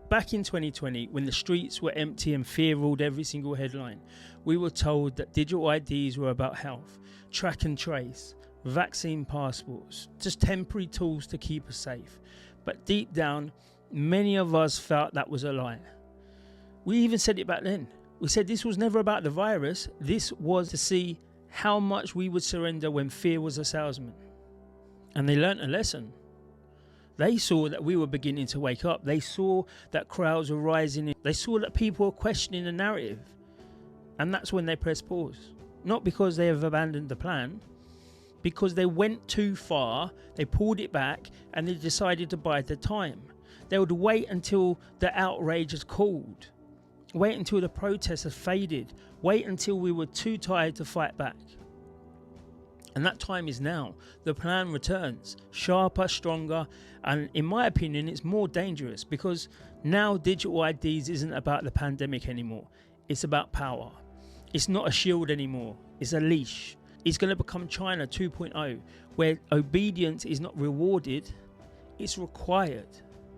Back in 2020, when the streets were empty and fear ruled every single headline, we were told that digital IDs were about health, track and trace, vaccine passports, just temporary tools to keep us safe. But deep down, many of us felt that was a lie. We even said it back then. We said this was never about the virus. This was to see how much we would surrender when fear was a salesman. And they learnt a lesson. They saw that we were beginning to wake up. They saw that crowds were rising. They saw that people were questioning the narrative. And that's when they pressed pause. Not because they have abandoned the plan, because they went too far, they pulled it back, and they decided to bide their time. They would wait until the outrage has cooled. Wait until the protests have faded. Wait until we were too tired to fight back. And that time is now. The plan returns, sharper, stronger, and in my opinion, it's more dangerous because now digital IDs isn't about the pandemic anymore. It's about power. It's not a shield anymore. It's a leash. It's going to become China 2.0, where obedience is not rewarded, it's required.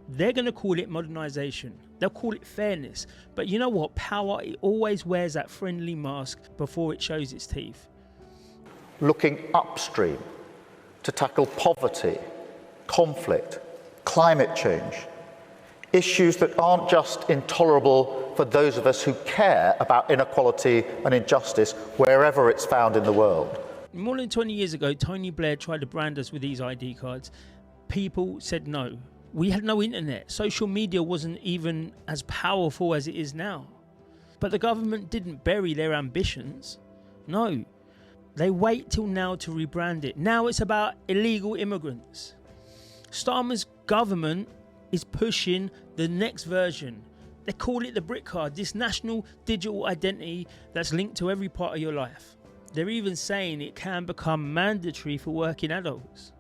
They're going to call it modernisation. They'll call it fairness. But you know what? Power, it always wears that friendly mask before it shows its teeth. Looking upstream to tackle poverty, conflict, climate change, issues that aren't just intolerable for those of us who care about inequality and injustice wherever it's found in the world. More than 20 years ago, Tony Blair tried to brand us with these ID cards. People said no. We had no internet. Social media wasn't even as powerful as it is now. But the government didn't bury their ambitions. No. They wait till now to rebrand it. Now it's about illegal immigrants. Starmer's government is pushing the next version. They call it the BritCard, this national digital identity that's linked to every part of your life. They're even saying it can become mandatory for working adults.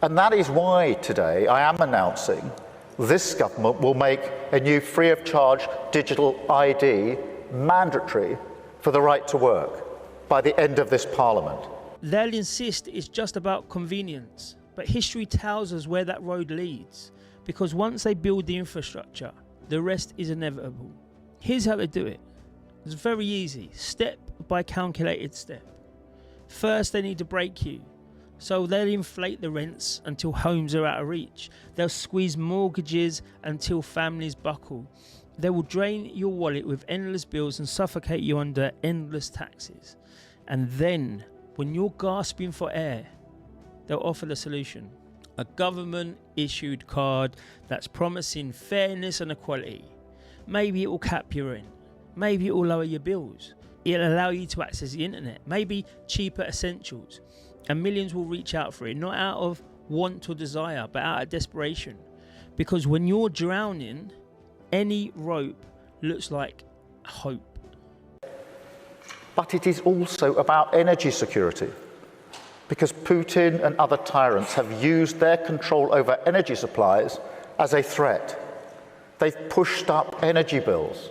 And that is why today I am announcing this government will make a new free of charge digital ID mandatory for the right to work by the end of this Parliament. They'll insist it's just about convenience, but history tells us where that road leads, because once they build the infrastructure, the rest is inevitable. Here's how they do it. It's very easy, step by calculated step. First, they need to break you. So they'll inflate the rents until homes are out of reach. They'll squeeze mortgages until families buckle. They will drain your wallet with endless bills and suffocate you under endless taxes. And then, when you're gasping for air, they'll offer the solution. A government-issued card that's promising fairness and equality. Maybe it will cap your rent. Maybe it will lower your bills. It'll allow you to access the internet. Maybe cheaper essentials. And millions will reach out for it, not out of want or desire, but out of desperation. Because when you're drowning, any rope looks like hope. But it is also about energy security, because Putin and other tyrants have used their control over energy supplies as a threat. They've pushed up energy bills,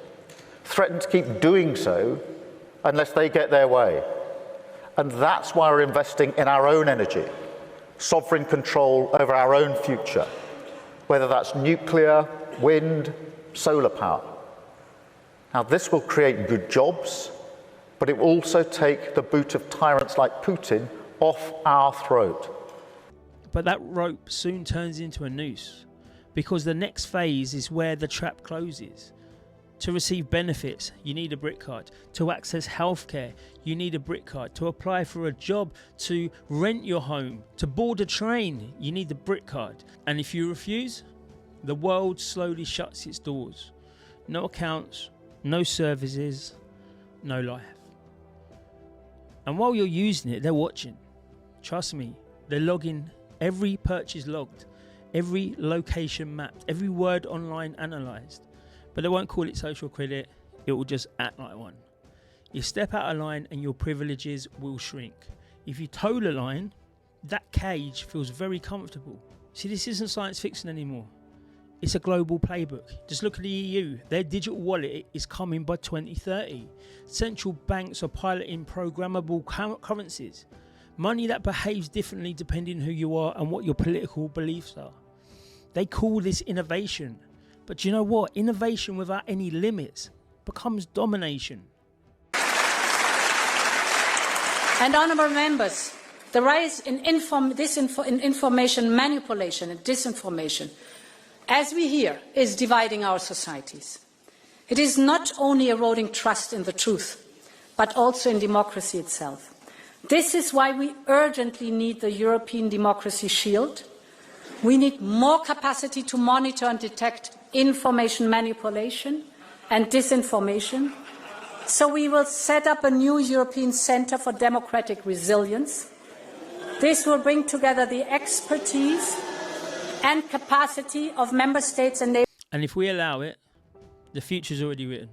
threatened to keep doing so unless they get their way. And that's why we're investing in our own energy, sovereign control over our own future, whether that's nuclear, wind, solar power. Now, this will create good jobs, but it will also take the boot of tyrants like Putin off our throat. But that rope soon turns into a noose, because the next phase is where the trap closes. To receive benefits, you need a BritCard. To access healthcare, you need a BritCard. To apply for a job, to rent your home, to board a train, you need the BritCard. And if you refuse, the world slowly shuts its doors. No accounts, no services, no life. And while you're using it, they're watching. Trust me, they're logging, every purchase logged, every location mapped, every word online analysed. But they won't call it social credit, it will just act like one. You step out of line and your privileges will shrink. If you toe the line, that cage feels very comfortable. See, this isn't science fiction anymore. It's a global playbook. Just look at the EU. Their digital wallet is coming by 2030. Central banks are piloting programmable currencies. Money that behaves differently depending who you are and what your political beliefs are. They call this innovation. But do you know what? Innovation without any limits becomes domination. And honourable members, the rise in information manipulation and disinformation, as we hear, is dividing our societies. It is not only eroding trust in the truth, but also in democracy itself. This is why we urgently need the European Democracy Shield. We need more capacity to monitor and detect information manipulation and disinformation. So we will set up a new European Centre for Democratic Resilience. This will bring together the expertise and capacity of member states and neighbours. And if we allow it, the future's already written.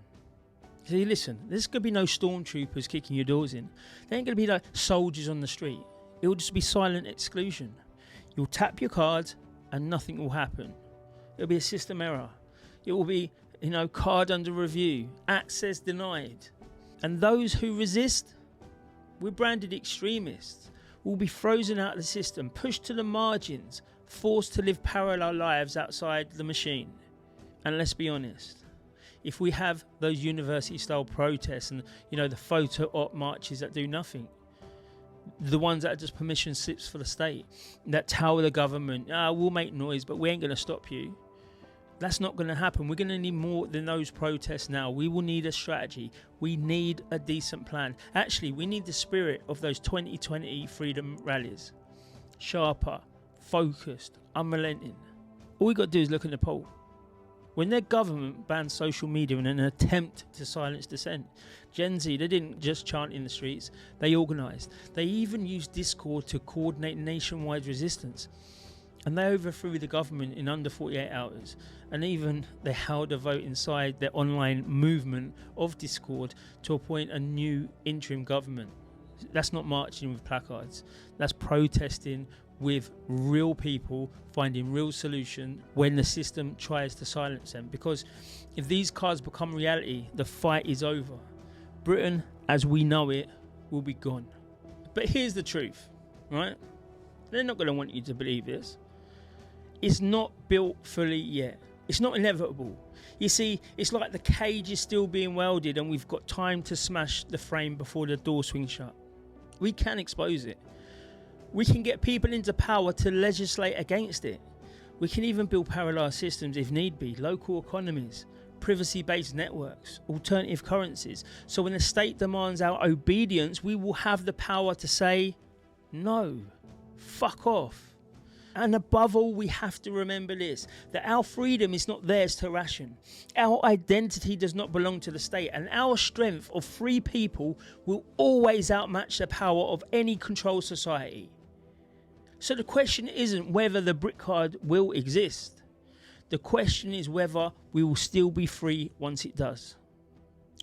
See, listen, there's going to be no stormtroopers kicking your doors in. There ain't going to be like soldiers on the street. It will just be silent exclusion. You'll tap your cards and nothing will happen. It'll be a system error. It will be, card under review, access denied. And those who resist, we're branded extremists, will be frozen out of the system, pushed to the margins, forced to live parallel lives outside the machine. And let's be honest, if we have those university-style protests and, the photo-op marches that do nothing, the ones that are just permission slips for the state, that tell the government, we'll make noise, but we ain't going to stop you. That's not going to happen. We're going to need more than those protests now. We will need a strategy. We need a decent plan. Actually, we need the spirit of those 2020 freedom rallies. Sharper, focused, unrelenting. All we got to do is look at Nepal. When their government banned social media in an attempt to silence dissent, Gen Z, they didn't just chant in the streets, they organised. They even used Discord to coordinate nationwide resistance. And they overthrew the government in under 48 hours. And even they held a vote inside their online movement of Discord to appoint a new interim government. That's not marching with placards. That's protesting with real people finding real solution when the system tries to silence them. Because if these cards become reality, the fight is over. Britain, as we know it, will be gone. But here's the truth, right? They're not going to want you to believe this. It's not built fully yet. It's not inevitable. You see, it's like the cage is still being welded and we've got time to smash the frame before the door swings shut. We can expose it. We can get people into power to legislate against it. We can even build parallel systems if need be, local economies, privacy-based networks, alternative currencies. So when the state demands our obedience, we will have the power to say, no, fuck off. And above all, we have to remember this, that our freedom is not theirs to ration. Our identity does not belong to the state, and our strength of free people will always outmatch the power of any controlled society. So the question isn't whether the BritCard will exist. The question is whether we will still be free once it does.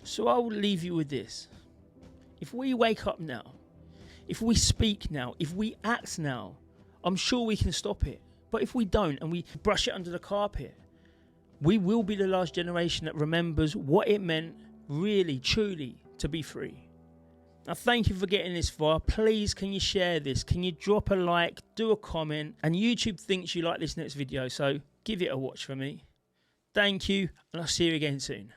So I will leave you with this. If we wake up now, if we speak now, if we act now, I'm sure we can stop it. But if we don't and we brush it under the carpet, we will be the last generation that remembers what it meant really, truly to be free. Now, thank you for getting this far. Please, can you share this? Can you drop a like, do a comment? And YouTube thinks you like this next video, so give it a watch for me. Thank you, and I'll see you again soon.